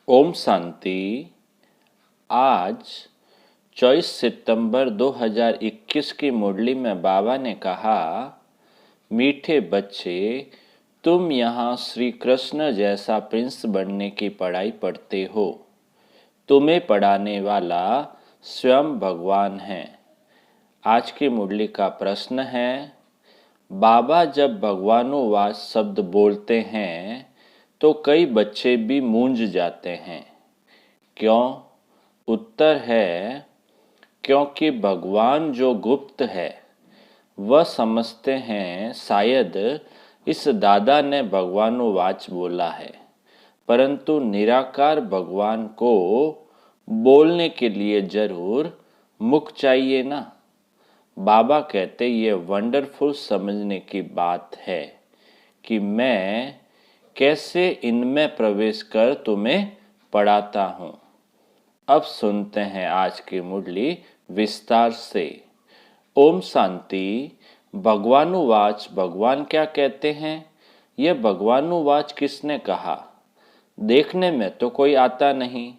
ओम शांति। आज 24 सितंबर 2021 की मुरली में बाबा ने कहा, मीठे बच्चे, तुम यहाँ श्री कृष्ण जैसा प्रिंस बनने की पढ़ाई पढ़ते हो। तुम्हें पढ़ाने वाला स्वयं भगवान है। आज की मुरली का प्रश्न है, बाबा जब भगवानुवाच शब्द बोलते हैं तो कई बच्चे भी मूंझ जाते हैं। क्यों? उत्तर है, क्योंकि भगवान जो गुप्त है वह समझते हैं शायद इस दादा ने भगवानुवाच बोला है, परंतु निराकार भगवान को बोलने के लिए जरूर मुख चाहिए ना। बाबा कहते ये वंडरफुल समझने की बात है कि मैं कैसे इनमें प्रवेश कर तुम्हें पढ़ाता हूँ। अब सुनते हैं आज की मुरली विस्तार से। ओम शांति। भगवानुवाच भगवान क्या कहते हैं? यह भगवानुवाच किसने कहा? देखने में तो कोई आता नहीं।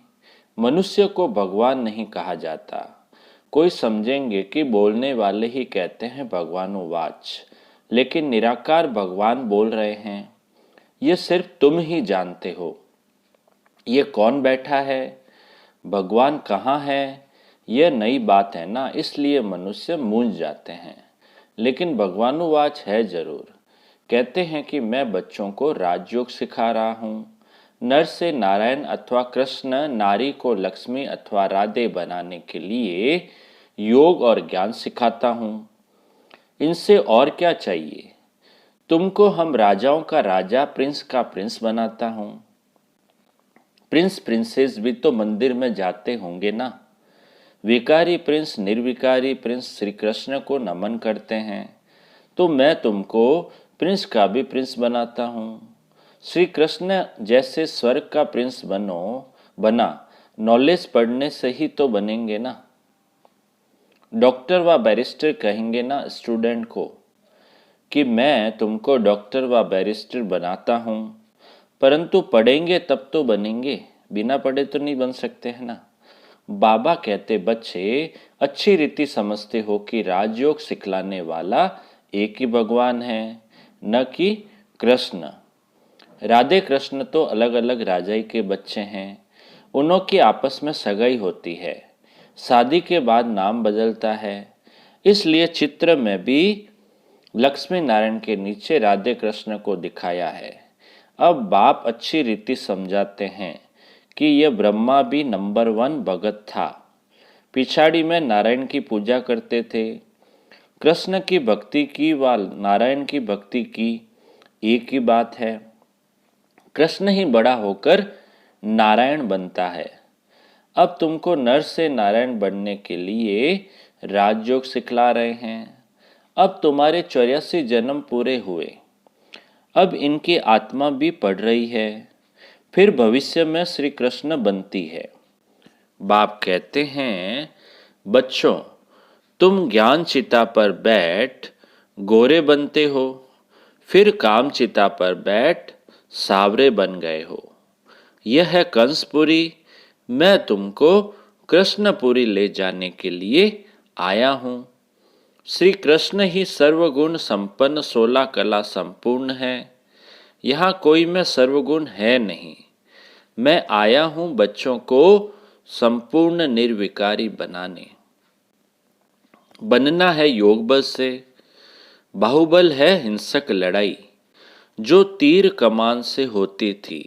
मनुष्य को भगवान नहीं कहा जाता। कोई समझेंगे कि बोलने वाले ही कहते हैं भगवानुवाच, लेकिन निराकार भगवान बोल रहे हैं। ये सिर्फ तुम ही जानते हो। ये कौन बैठा है, भगवान कहाँ है, यह नई बात है ना, इसलिए मनुष्य मूंझ जाते हैं। लेकिन भगवानुवाच है जरूर। कहते हैं कि मैं बच्चों को राजयोग सिखा रहा हूँ। नर से नारायण अथवा कृष्ण, नारी को लक्ष्मी अथवा राधे बनाने के लिए योग और ज्ञान सिखाता हूँ। इनसे और क्या चाहिए? तुमको हम राजाओं का राजा, प्रिंस का प्रिंस बनाता हूँ। प्रिंस प्रिंसेस भी तो मंदिर में जाते होंगे ना। विकारी प्रिंस, निर्विकारी प्रिंस श्री कृष्ण को नमन करते हैं, तो मैं तुमको प्रिंस का भी प्रिंस बनाता हूँ। श्री कृष्ण जैसे स्वर्ग का प्रिंस बना नॉलेज पढ़ने से ही तो बनेंगे ना। डॉक्टर व बैरिस्टर कहेंगे ना स्टूडेंट को कि मैं तुमको डॉक्टर व बैरिस्टर बनाता हूँ, परंतु पढ़ेंगे तब तो बनेंगे, बिना पढ़े तो नहीं बन सकते हैं ना। बाबा कहते, बच्चे अच्छी रीति समझते हो कि राजयोग सिखलाने वाला एक ही भगवान है, न कि कृष्ण। राधे कृष्ण तो अलग अलग राजाई के बच्चे हैं। उनों की आपस में सगाई होती है, शादी के बाद नाम बदलता है। इसलिए चित्र में भी लक्ष्मी नारायण के नीचे राधे कृष्ण को दिखाया है। अब बाप अच्छी रीति समझाते हैं कि यह ब्रह्मा भी नंबर 1 भगत था। पिछाड़ी में नारायण की पूजा करते थे। कृष्ण की भक्ति की व नारायण की भक्ति की एक ही बात है। कृष्ण ही बड़ा होकर नारायण बनता है। अब तुमको नर से नारायण बनने के लिए राजयोग सिखला रहे हैं। अब तुम्हारे 84 जन्म पूरे हुए। अब इनकी आत्मा भी पढ़ रही है, फिर भविष्य में श्री कृष्ण बनती है। बाप कहते हैं, बच्चों, तुम ज्ञान चिता पर बैठ गोरे बनते हो, फिर काम चिता पर बैठ सावरे बन गए हो। यह है कंसपुरी। मैं तुमको कृष्णपुरी ले जाने के लिए आया हूँ। श्री कृष्ण ही सर्वगुण संपन्न 16 कला संपूर्ण है। यहाँ कोई में सर्वगुण है नहीं। मैं आया हूँ बच्चों को संपूर्ण निर्विकारी बनना है योग बल से। बाहुबल है हिंसक लड़ाई, जो तीर कमान से होती थी,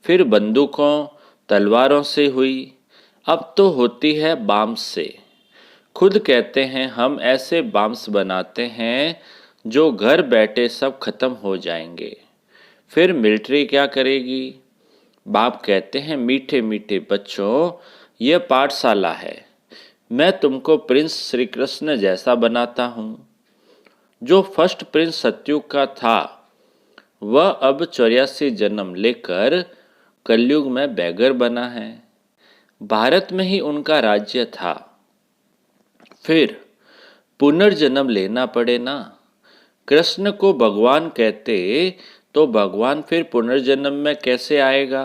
फिर बंदूकों तलवारों से हुई, अब तो होती है बाम्स से। खुद कहते हैं हम ऐसे बाम्स बनाते हैं जो घर बैठे सब खत्म हो जाएंगे। फिर मिलिट्री क्या करेगी? बाप कहते हैं, मीठे मीठे बच्चों, यह पाठशाला है। मैं तुमको प्रिंस श्री कृष्ण जैसा बनाता हूँ। जो फर्स्ट प्रिंस सतयुग का था, वह अब 84 जन्म लेकर कलयुग में बैगर बना है। भारत में ही उनका राज्य था। फिर पुनर्जन्म लेना पड़े ना। कृष्ण को भगवान कहते तो भगवान फिर पुनर्जन्म में कैसे आएगा?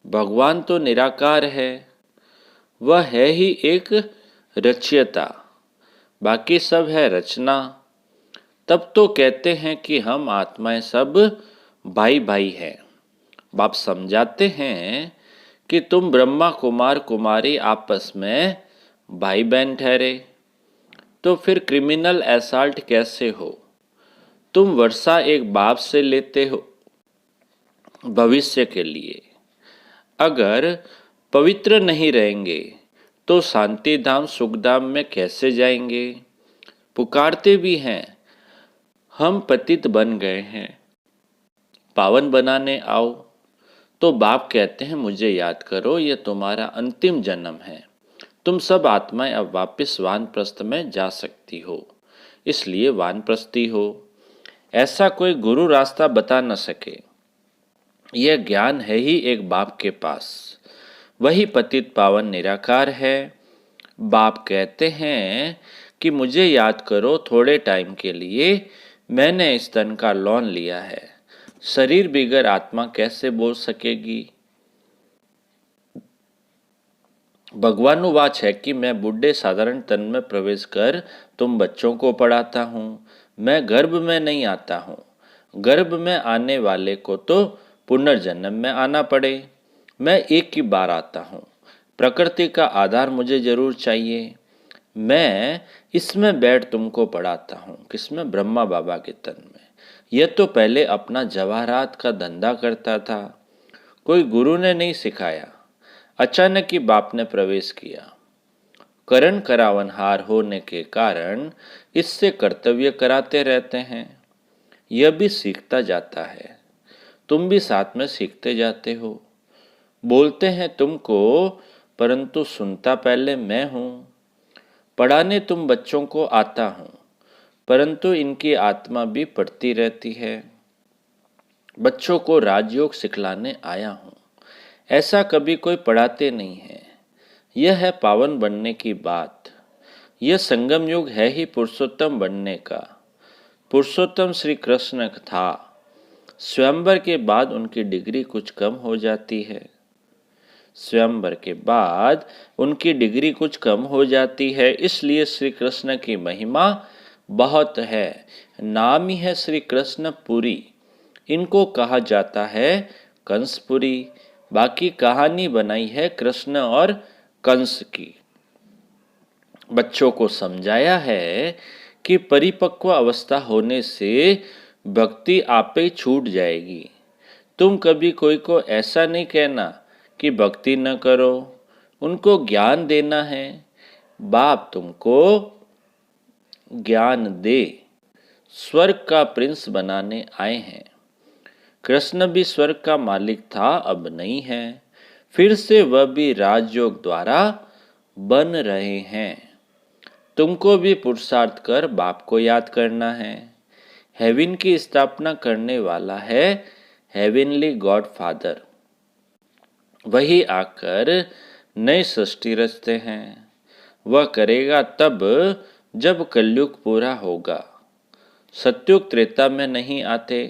भगवान तो निराकार है, वह है ही एक रचयिता, बाकी सब है रचना। तब तो कहते हैं कि हम आत्माएं सब भाई भाई हैं। बाप समझाते हैं कि तुम ब्रह्मा कुमार कुमारी आपस में भाई बहन ठहरे, तो फिर क्रिमिनल असॉल्ट कैसे हो? तुम वर्षा एक बाप से लेते हो भविष्य के लिए। अगर पवित्र नहीं रहेंगे तो शांति धाम सुख धाम में कैसे जाएंगे? पुकारते भी हैं, हम पतित बन गए हैं, पावन बनाने आओ। तो बाप कहते हैं, मुझे याद करो, ये तुम्हारा अंतिम जन्म है। तुम सब आत्माएं अब वापस वानप्रस्थ में जा सकती हो, इसलिए वानप्रस्थी हो। ऐसा कोई गुरु रास्ता बता न सके। यह ज्ञान है ही एक बाप के पास, वही पतित पावन निराकार है। बाप कहते हैं कि मुझे याद करो, थोड़े टाइम के लिए मैंने इस तन का लोन लिया है। शरीर बिगर आत्मा कैसे बोल सकेगी? भगवानुवाच है कि मैं बुढ़े साधारण तन में प्रवेश कर तुम बच्चों को पढ़ाता हूँ। मैं गर्भ में नहीं आता हूँ। गर्भ में आने वाले को तो पुनर्जन्म में आना पड़े। मैं एक ही बार आता हूँ। प्रकृति का आधार मुझे जरूर चाहिए। मैं इसमें बैठ तुमको पढ़ाता हूँ। किसमें? ब्रह्मा बाबा के तन में। यह तो पहले अपना जवाहरात का धंधा करता था, कोई गुरु ने नहीं सिखाया। अचानक ही बाप ने प्रवेश किया। करण करावनहार होने के कारण इससे कर्तव्य कराते रहते हैं। यह भी सीखता जाता है, तुम भी साथ में सीखते जाते हो। बोलते हैं तुमको, परंतु सुनता पहले मैं हूँ। पढ़ाने तुम बच्चों को आता हूँ, परंतु इनकी आत्मा भी पढ़ती रहती है। बच्चों को राजयोग सिखलाने आया हूँ, ऐसा कभी कोई पढ़ाते नहीं है। यह है पावन बनने की बात। यह संगम युग है ही पुरुषोत्तम बनने का। पुरुषोत्तम श्री कृष्ण था। स्वयंवर के बाद उनकी डिग्री कुछ कम हो जाती है। स्वयंवर के बाद उनकी डिग्री कुछ कम हो जाती है, इसलिए श्री कृष्ण की महिमा बहुत है। नाम ही है श्री कृष्ण पुरी। इनको कहा जाता है कंसपुरी। बाकी कहानी बनाई है कृष्ण और कंस की। बच्चों को समझाया है कि परिपक्व अवस्था होने से भक्ति आपे छूट जाएगी। तुम कभी कोई को ऐसा नहीं कहना कि भक्ति न करो, उनको ज्ञान देना है। बाप तुमको ज्ञान दे, स्वर्ग का प्रिंस बनाने आए हैं। कृष्ण भी स्वर्ग का मालिक था, अब नहीं है। फिर से वह भी राजयोग द्वारा बन रहे हैं। तुमको भी पुरुषार्थ कर बाप को याद करना है। हेवन की स्थापना करने वाला है हेवनली गॉड फादर। वही आकर नई सृष्टि रचते हैं। वह करेगा तब जब कलयुग पूरा होगा। सत्युग त्रेता में नहीं आते।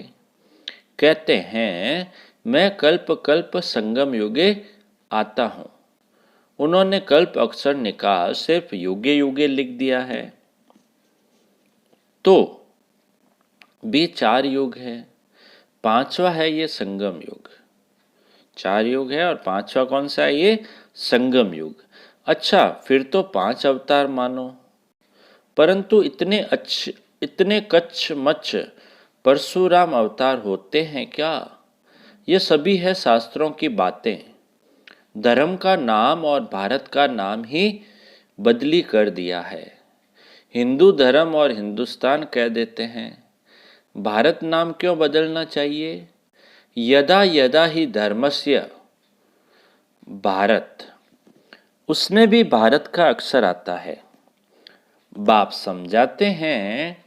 कहते हैं मैं कल्प कल्प संगम युगे आता हूँ। उन्होंने कल्प अक्षर निकाल सिर्फ युगे युगे लिख दिया है। तो भी 4 युग है, 5वां है ये संगम युग। 4 युग है और 5वां कौन सा है? ये संगम युग। अच्छा, फिर तो 5 अवतार मानो। परंतु इतने कच्छ मच्छ परशुराम अवतार होते हैं क्या? ये सभी है शास्त्रों की बातें। धर्म का नाम और भारत का नाम ही बदली कर दिया है। हिंदू धर्म और हिंदुस्तान कह देते हैं। भारत नाम क्यों बदलना चाहिए? यदा यदा ही धर्मस्य भारत, उसमें भी भारत का अक्षर आता है। बाप समझाते हैं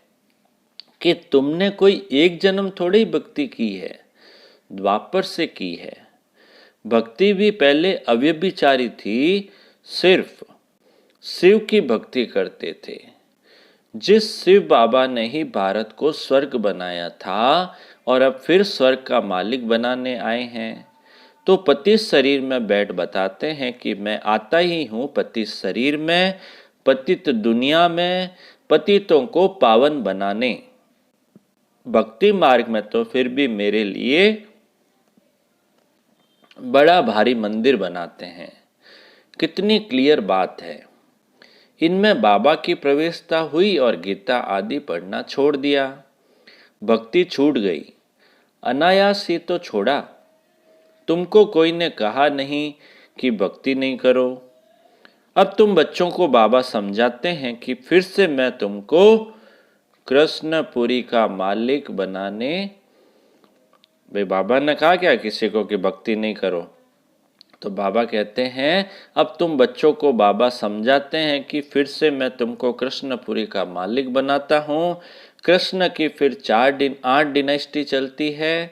कि तुमने कोई एक जन्म थोड़ी भक्ति की है, द्वापर से की है। भक्ति भी पहले अव्यभिचारी थी, सिर्फ शिव की भक्ति करते थे। जिस शिव बाबा ने ही भारत को स्वर्ग बनाया था और अब फिर स्वर्ग का मालिक बनाने आए हैं। तो पति शरीर में बैठ बताते हैं कि मैं आता ही हूँ पति शरीर में, पतित दुनिया में, पतितों को पावन बनाने। भक्ति मार्ग में तो फिर भी मेरे लिए बड़ा भारी मंदिर बनाते हैं। कितनी क्लियर बात है। इनमें बाबा की प्रवेशता हुई और गीता आदि पढ़ना छोड़ दिया। भक्ति छूट गई, अनायास ही तो छोड़ा। तुमको कोई ने कहा नहीं कि भक्ति नहीं करो। अब तुम बच्चों को बाबा समझाते हैं कि फिर से मैं तुमको कृष्णपुरी का मालिक बनाने। भाई बाबा ने कहा क्या किसी को कि भक्ति नहीं करो? तो बाबा कहते हैं अब तुम बच्चों को बाबा समझाते हैं कि फिर से मैं तुमको कृष्णपुरी का मालिक बनाता हूँ। कृष्ण की फिर 8 डिनाइस्टी चलती है।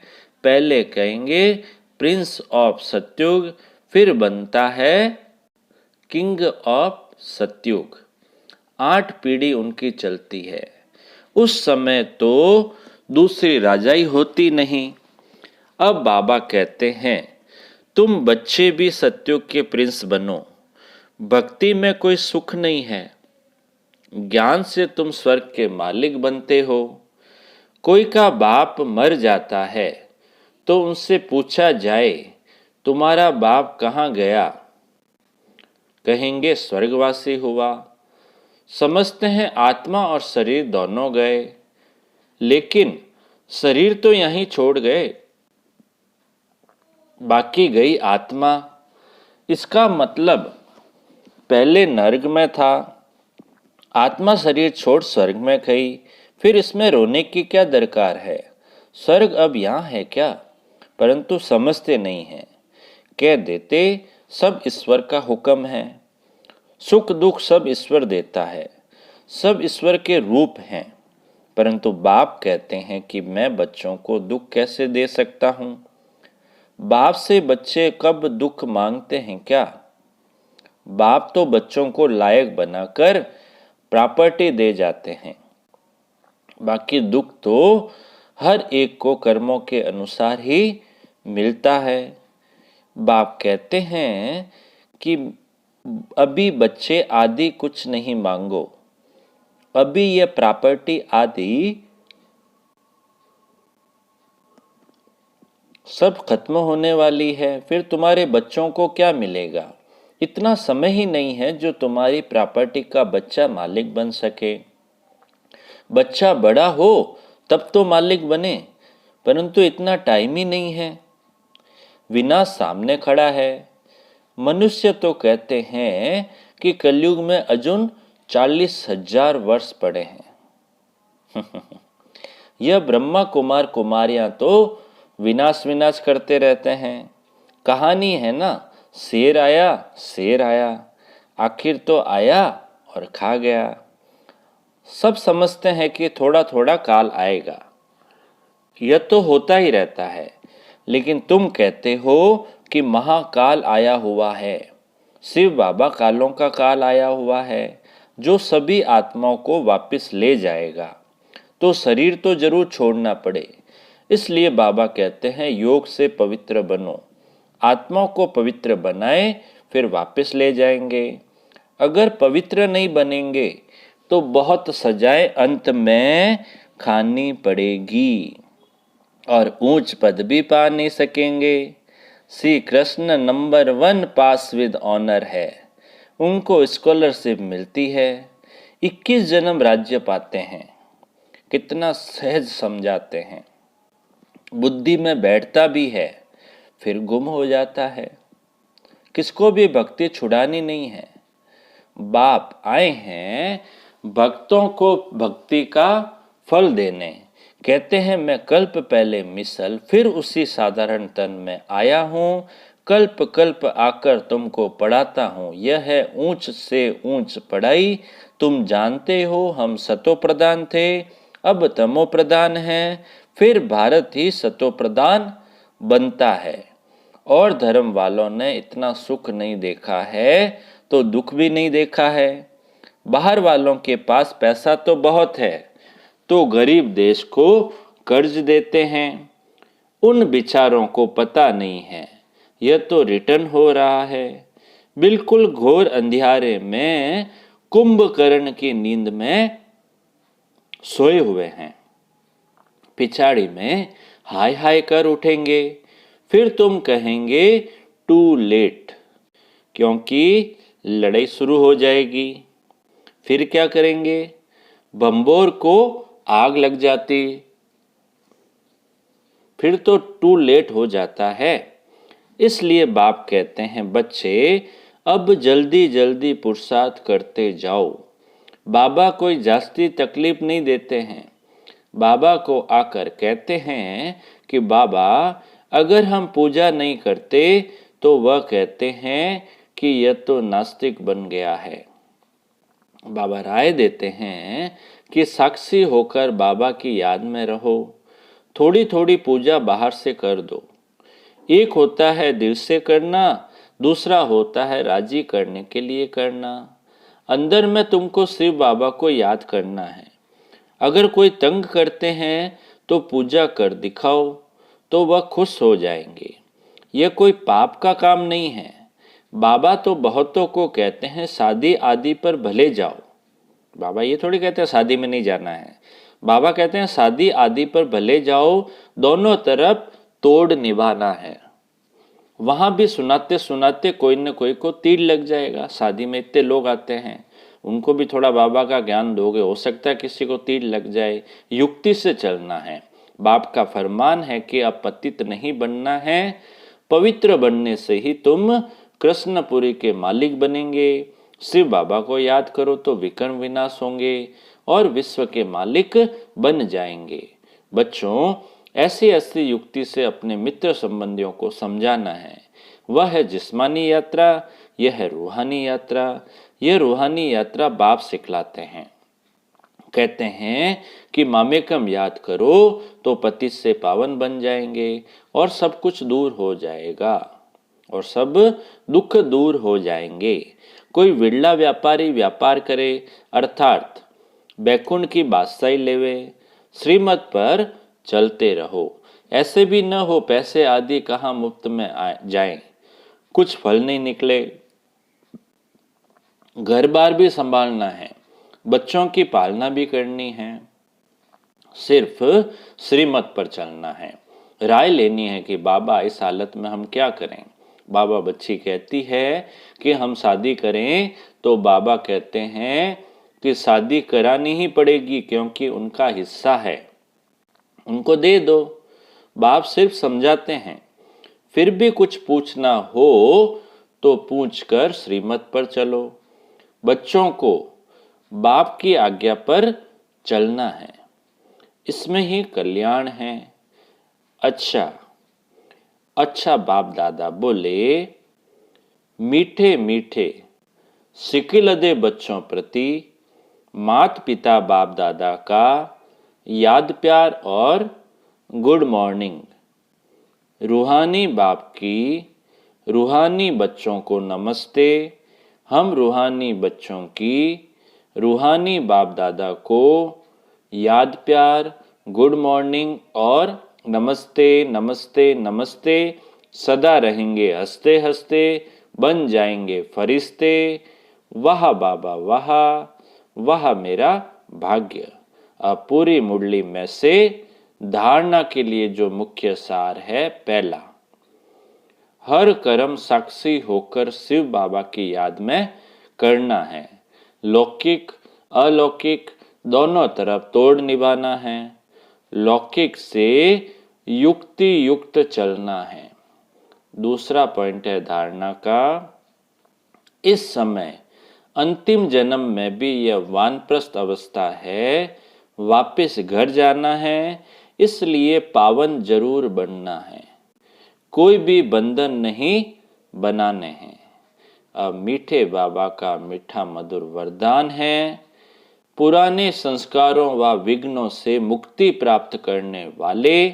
पहले कहेंगे प्रिंस ऑफ सत्युग, फिर बनता है किंग ऑफ सत्युग। 8 पीढ़ी उनकी चलती है। उस समय तो दूसरी राजाई होती नहीं। अब बाबा कहते हैं तुम बच्चे भी सत्युग के प्रिंस बनो। भक्ति में कोई सुख नहीं है, ज्ञान से तुम स्वर्ग के मालिक बनते हो। कोई का बाप मर जाता है तो उनसे पूछा जाए तुम्हारा बाप कहाँ गया? कहेंगे स्वर्गवासी हुआ। समझते हैं आत्मा और शरीर दोनों गए, लेकिन शरीर तो यहीं छोड़ गए, बाकी गई आत्मा। इसका मतलब पहले नर्क में था, आत्मा शरीर छोड़ स्वर्ग में गई, फिर इसमें रोने की क्या दरकार है? स्वर्ग अब यहाँ है क्या? परंतु समझते नहीं हैं। कह देते सब ईश्वर का हुक्म है, सुख दुख सब ईश्वर देता है, सब ईश्वर के रूप हैं। परंतु बाप कहते हैं कि मैं बच्चों को दुख कैसे दे सकता हूँ? बाप से बच्चे कब दुख मांगते हैं क्या? बाप तो बच्चों को लायक बनाकर प्रॉपर्टी दे जाते हैं, बाकी दुख तो हर एक को कर्मों के अनुसार ही मिलता है। बाप कहते हैं कि अभी बच्चे आदि कुछ नहीं मांगो, अभी ये प्रॉपर्टी आदि सब खत्म होने वाली है, फिर तुम्हारे बच्चों को क्या मिलेगा? इतना समय ही नहीं है जो तुम्हारी प्रॉपर्टी का बच्चा मालिक बन सके। बच्चा बड़ा हो तब तो मालिक बने, परंतु इतना टाइम ही नहीं है। विनाश सामने खड़ा है। मनुष्य तो कहते हैं कि कलयुग में अजुन 40,000 वर्ष पड़े हैं। यह ब्रह्मा कुमार कुमारियां तो विनाश विनाश करते रहते हैं। कहानी है ना, शेर आया, आखिर तो आया और खा गया। सब समझते हैं कि थोड़ा थोड़ा काल आएगा, यह तो होता ही रहता है, लेकिन तुम कहते हो कि महाकाल आया हुआ है। शिव बाबा कालों का काल आया हुआ है जो सभी आत्माओं को वापस ले जाएगा, तो शरीर तो जरूर छोड़ना पड़े। इसलिए बाबा कहते हैं योग से पवित्र बनो, आत्माओं को पवित्र बनाए, फिर वापस ले जाएंगे। अगर पवित्र नहीं बनेंगे तो बहुत सजाएं अंत में खानी पड़ेगी और ऊंच पद भी पा नहीं सकेंगे। Shri Krishna number 1 pass with honour है, उनको स्कॉलरशिप मिलती है, 21 जन्म राज्य पाते हैं। कितना सहज समझाते हैं। बुद्धि में बैठता भी है, फिर गुम हो जाता है। किसको भी भक्ति छुड़ानी नहीं है। बाप आए हैं भक्तों को भक्ति का फल देने। कहते हैं मैं कल्प पहले मिसल, फिर उसी साधारण तन में आया हूँ। कल्प कल्प आकर तुमको पढ़ाता हूँ, यह है ऊंच से ऊंच पढ़ाई। तुम जानते हो हम सतो प्रधान थे, अब तमो प्रधान हैं, फिर भारत ही सतो प्रधान बनता है। और धर्म वालों ने इतना सुख नहीं देखा है तो दुख भी नहीं देखा है। बाहर वालों के पास पैसा तो बहुत है, तो गरीब देश को कर्ज देते हैं। उन बिचारों को पता नहीं है यह तो रिटर्न हो रहा है। बिल्कुल घोर अंधियारे में कुंभकर्ण की नींद में सोए हुए हैं। पिछाड़ी में हाय हाय कर उठेंगे, फिर तुम कहेंगे टू लेट, क्योंकि लड़ाई शुरू हो जाएगी। फिर क्या करेंगे? बंबोर को आग लग जाती, फिर तो टू लेट हो जाता है। इसलिए बाप कहते हैं, बच्चे अब जल्दी जल्दी पुरुषार्थ करते जाओ। बाबा कोई जास्ती तकलीफ नहीं देते हैं। बाबा को आकर कहते हैं कि बाबा अगर हम पूजा नहीं करते तो वह कहते हैं कि यह तो नास्तिक बन गया है। बाबा राय देते हैं कि साक्षी होकर बाबा की याद में रहो। थोड़ी थोड़ी पूजा बाहर से कर दो। एक होता है दिल से करना, दूसरा होता है राजी करने के लिए करना। अंदर में तुमको सिर्फ बाबा को याद करना है। अगर कोई तंग करते हैं तो पूजा कर दिखाओ, तो वह खुश हो जाएंगे। यह कोई पाप का काम नहीं है। बाबा तो बहुतों को कहते हैं शादी आदि पर भले जाओ। बाबा ये थोड़ी कहते हैं शादी में नहीं जाना है। बाबा कहते हैं शादी आदि पर भले जाओ, दोनों तरफ तोड़ निभाना है। वहां भी सुनाते सुनाते कोई न कोई को तीर लग जाएगा। शादी में इतने लोग आते हैं, उनको भी थोड़ा बाबा का ज्ञान दोगे, हो सकता है किसी को तीर लग जाए। युक्ति से चलना है। बाप का फरमान है कि अब पतित नहीं बनना है, पवित्र बनने से ही तुम कृष्णपुरी के मालिक बनेंगे। शिव बाबा को याद करो तो विकर्म विनाश होंगे और विश्व के मालिक बन जाएंगे। बच्चों, ऐसी ऐसी युक्ति से अपने मित्र संबंधियों को समझाना है। वह है जिस्मानी यात्रा, यह है रूहानी यात्रा। यह रूहानी यात्रा बाप सिखलाते हैं। कहते हैं कि मामेकम याद करो तो पति से पावन बन जाएंगे और सब कुछ दूर हो जाएगा और सब दुख दूर हो जाएंगे। कोई विरला व्यापारी व्यापार करे, अर्थात बैकुंठ की बादशाही लेवे, श्रीमत पर चलते रहो। ऐसे भी न हो पैसे आदि कहाँ मुफ्त में जाएं, कुछ फल नहीं निकले। घर बार भी संभालना है, बच्चों की पालना भी करनी है। सिर्फ श्रीमत पर चलना है। राय लेनी है कि बाबा इस हालत में हम क्या करें। बाबा बच्ची कहती है कि हम शादी करें, तो बाबा कहते हैं कि शादी करानी ही पड़ेगी, क्योंकि उनका हिस्सा है, उनको दे दो। बाप सिर्फ समझाते हैं। फिर भी कुछ पूछना हो तो पूछकर श्रीमत पर चलो। बच्चों को बाप की आज्ञा पर चलना है, इसमें ही कल्याण है। अच्छा अच्छा बाप दादा बोले, मीठे मीठे सिकिलदे बच्चों प्रति मात पिता बाप दादा का याद प्यार और गुड मॉर्निंग। रूहानी बाप की रूहानी बच्चों को नमस्ते। हम रूहानी बच्चों की रूहानी बाप दादा को याद प्यार, गुड मॉर्निंग और नमस्ते नमस्ते नमस्ते सदा रहेंगे हंसते हंसते, बन जाएंगे फरिश्ते। वाह बाबा वाह, वाह मेरा भाग्य। अब पूरी मुरली में से धारणा के लिए जो मुख्य सार है, पहला, हर कर्म साक्षी होकर शिव बाबा की याद में करना है। लौकिक अलौकिक दोनों तरफ तोड़ निभाना है। लौकिक से युक्ति युक्त चलना है। दूसरा पॉइंट है धारणा का, इस समय अंतिम जन्म में भी यह वानप्रस्थ अवस्था है, वापस घर जाना है, इसलिए पावन जरूर बनना है। कोई भी बंधन नहीं बनाने हैं। अब मीठे बाबा का मीठा मधुर वरदान है, पुराने संस्कारों व विघ्नों से मुक्ति प्राप्त करने वाले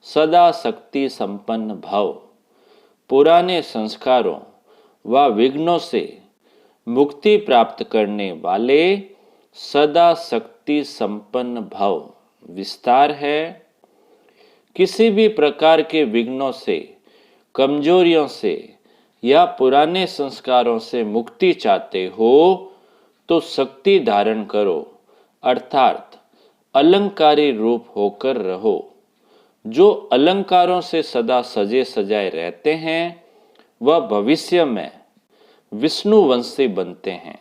सदा शक्ति संपन्न भव। पुराने संस्कारों व विघ्नों से मुक्ति प्राप्त करने वाले सदा शक्ति संपन्न भव। विस्तार है, किसी भी प्रकार के विघ्नों से कमजोरियों से या पुराने संस्कारों से मुक्ति चाहते हो तो शक्ति धारण करो, अर्थात अलंकारी रूप होकर रहो। जो अलंकारों से सदा सजे सजाए रहते हैं वह भविष्य में विष्णुवंशी बनते हैं,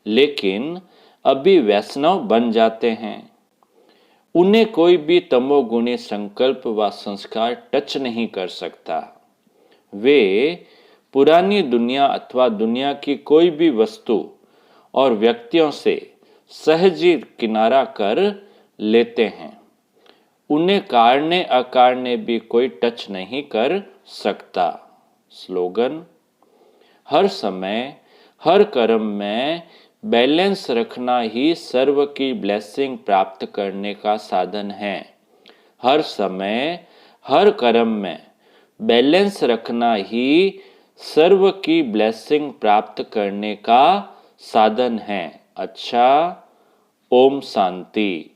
लेकिन अभी वैष्णव बन जाते हैं। उन्हें कोई भी तमोगुणी संकल्प व संस्कार टच नहीं कर सकता। वे पुरानी दुनिया अथवा दुनिया की कोई भी वस्तु और व्यक्तियों से सहज ही किनारा कर लेते हैं। उन्हें कारणे अकारणे भी कोई टच नहीं कर सकता। स्लोगन: हर समय हर कर्म में बैलेंस रखना ही सर्व की ब्लेसिंग प्राप्त करने का साधन है। हर समय हर कर्म में बैलेंस रखना ही सर्व की ब्लेसिंग प्राप्त करने का साधन है। अच्छा, ओम शांति।